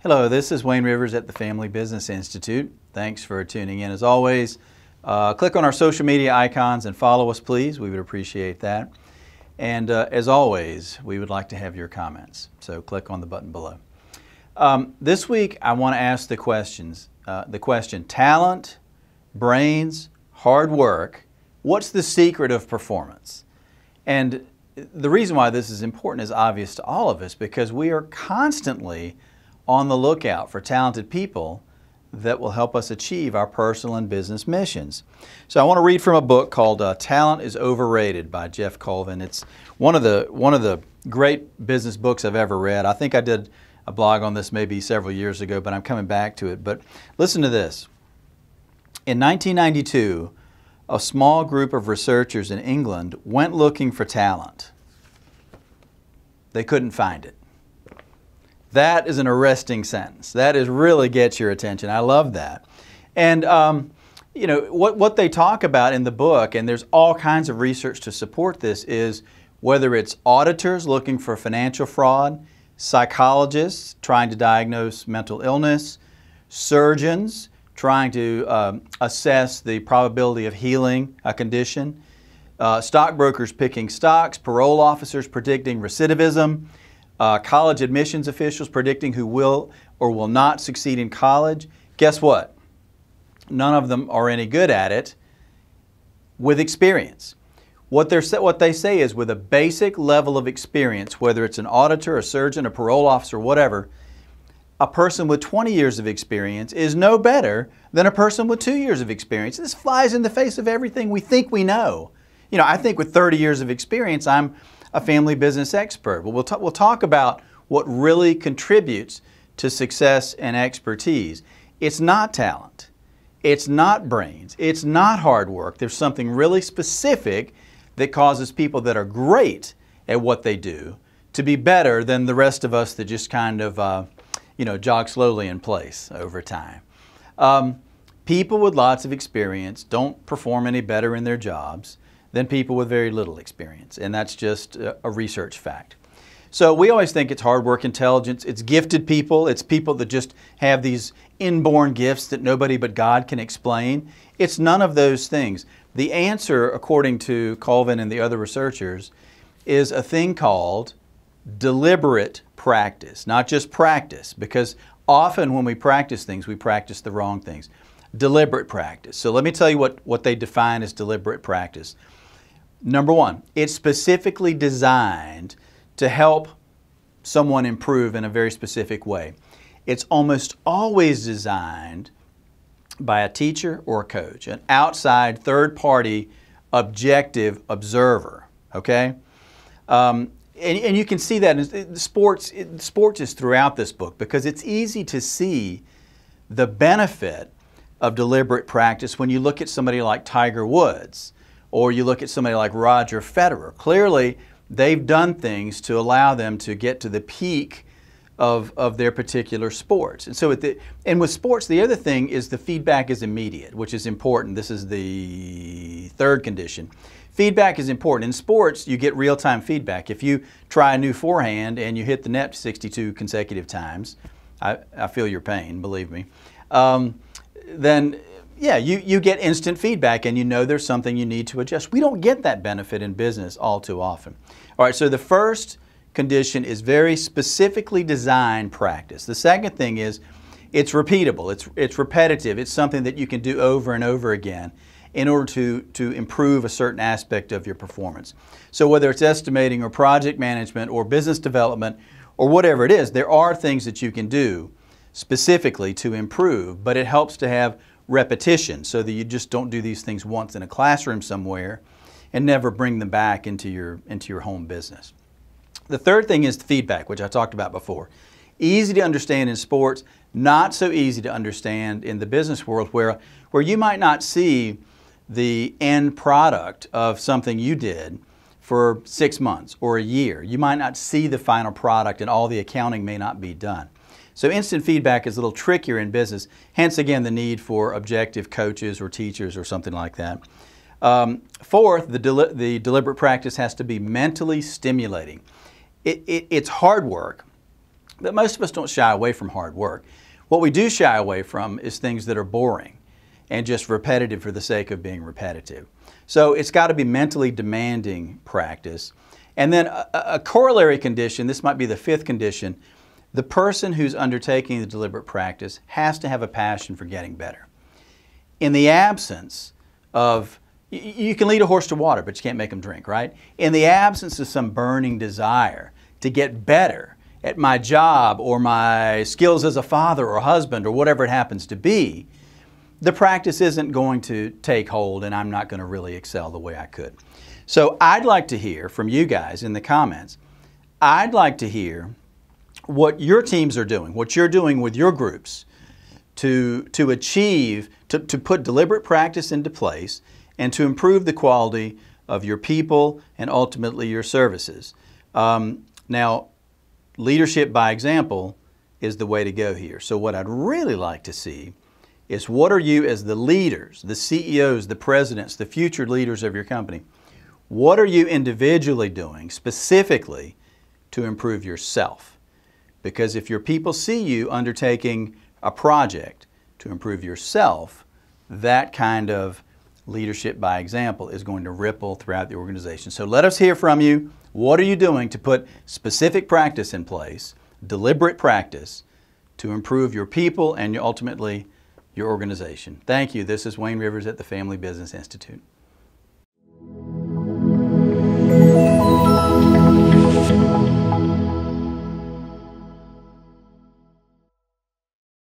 Hello, this is Wayne Rivers at the Family Business Institute. Thanks for tuning in. As always, click on our social media icons and follow us, please. We would appreciate that. And as always, we would like to have your comments. So click on the button below. This week, I want to ask the question, talent, brains, hard work, what's the secret of performance? And the reason why this is important is obvious to all of us because we are constantly on the lookout for talented people that will help us achieve our personal and business missions. So I want to read from a book called Talent is Overrated by Geoff Colvin. It's one of the great business books I've ever read. I think I did a blog on this maybe several years ago, but I'm coming back to it. But listen to this. In 1992, a small group of researchers in England went looking for talent. They couldn't find it. That is an arresting sentence. That really gets your attention. I love that. And you know, what they talk about in the book, and there's all kinds of research to support this, is whether it's auditors looking for financial fraud, psychologists trying to diagnose mental illness, surgeons trying to assess the probability of healing a condition, stockbrokers picking stocks, parole officers predicting recidivism, college admissions officials predicting who will or will not succeed in college. Guess what? None of them are any good at it with experience. What they say is with a basic level of experience, whether it's an auditor, a surgeon, a parole officer, whatever, a person with 20 years of experience is no better than a person with 2 years of experience. This flies in the face of everything we think we know. You know, I think with 30 years of experience, I'm a family business expert. But we'll talk about what really contributes to success and expertise. It's not talent. It's not brains. It's not hard work. There's something really specific that causes people that are great at what they do to be better than the rest of us that just kind of you know, jog slowly in place over time. People with lots of experience don't perform any better in their jobs than people with very little experience, and that's just a research fact. So we always think it's hard work intelligence, it's gifted people, it's people that just have these inborn gifts that nobody but God can explain. It's none of those things. The answer, according to Colvin and the other researchers, is a thing called deliberate practice, not just practice, because often when we practice things, we practice the wrong things. Deliberate practice. So let me tell you what they define as deliberate practice. Number one, it's specifically designed to help someone improve in a very specific way. It's almost always designed by a teacher or a coach, an outside third-party objective observer, okay? And you can see that in sports is throughout this book because it's easy to see the benefit of deliberate practice when you look at somebody like Tiger Woods or you look at somebody like Roger Federer. Clearly, they've done things to allow them to get to the peak of their particular sports. And so with sports, the other thing is the feedback is immediate, which is important. This is the third condition. Feedback is important. In sports, you get real-time feedback. If you try a new forehand and you hit the net 62 consecutive times, I feel your pain, believe me, then yeah, you get instant feedback and you know there's something you need to adjust. We don't get that benefit in business all too often. All right, so the first condition is very specifically designed practice. The second thing is it's repeatable, it's repetitive, it's something that you can do over and over again in order to improve a certain aspect of your performance. So whether it's estimating or project management or business development or whatever it is, there are things that you can do specifically to improve, but it helps to have repetition so that you just don't do these things once in a classroom somewhere and never bring them back into your home business. The third thing is the feedback, which I talked about before. Easy to understand in sports, not so easy to understand in the business world where you might not see the end product of something you did for 6 months or a year. You might not see the final product and all the accounting may not be done. So instant feedback is a little trickier in business, hence again the need for objective coaches or teachers or something like that. Fourth, the deliberate practice has to be mentally stimulating. It's hard work, that most of us don't shy away from hard work. What we do shy away from is things that are boring and just repetitive for the sake of being repetitive. So it's got to be mentally demanding practice. And then a corollary condition, this might be the fifth condition, the person who's undertaking the deliberate practice has to have a passion for getting better. In the absence of, you can lead a horse to water, but you can't make them drink, right? In the absence of some burning desire to get better at my job or my skills as a father or husband or whatever it happens to be, the practice isn't going to take hold and I'm not going to really excel the way I could. So I'd like to hear from you guys in the comments. I'd like to hear what your teams are doing, what you're doing with your groups to achieve, to put deliberate practice into place and to improve the quality of your people and ultimately your services. Now, leadership by example is the way to go here. So what I'd really like to see is, what are you, as the leaders, the CEOs, the presidents, the future leaders of your company, what are you individually doing specifically to improve yourself? Because if your people see you undertaking a project to improve yourself, that kind of leadership by example is going to ripple throughout the organization. So let us hear from you. What are you doing to put specific practice in place, deliberate practice, to improve your people and ultimately your organization? Thank you. This is Wayne Rivers at the Family Business Institute.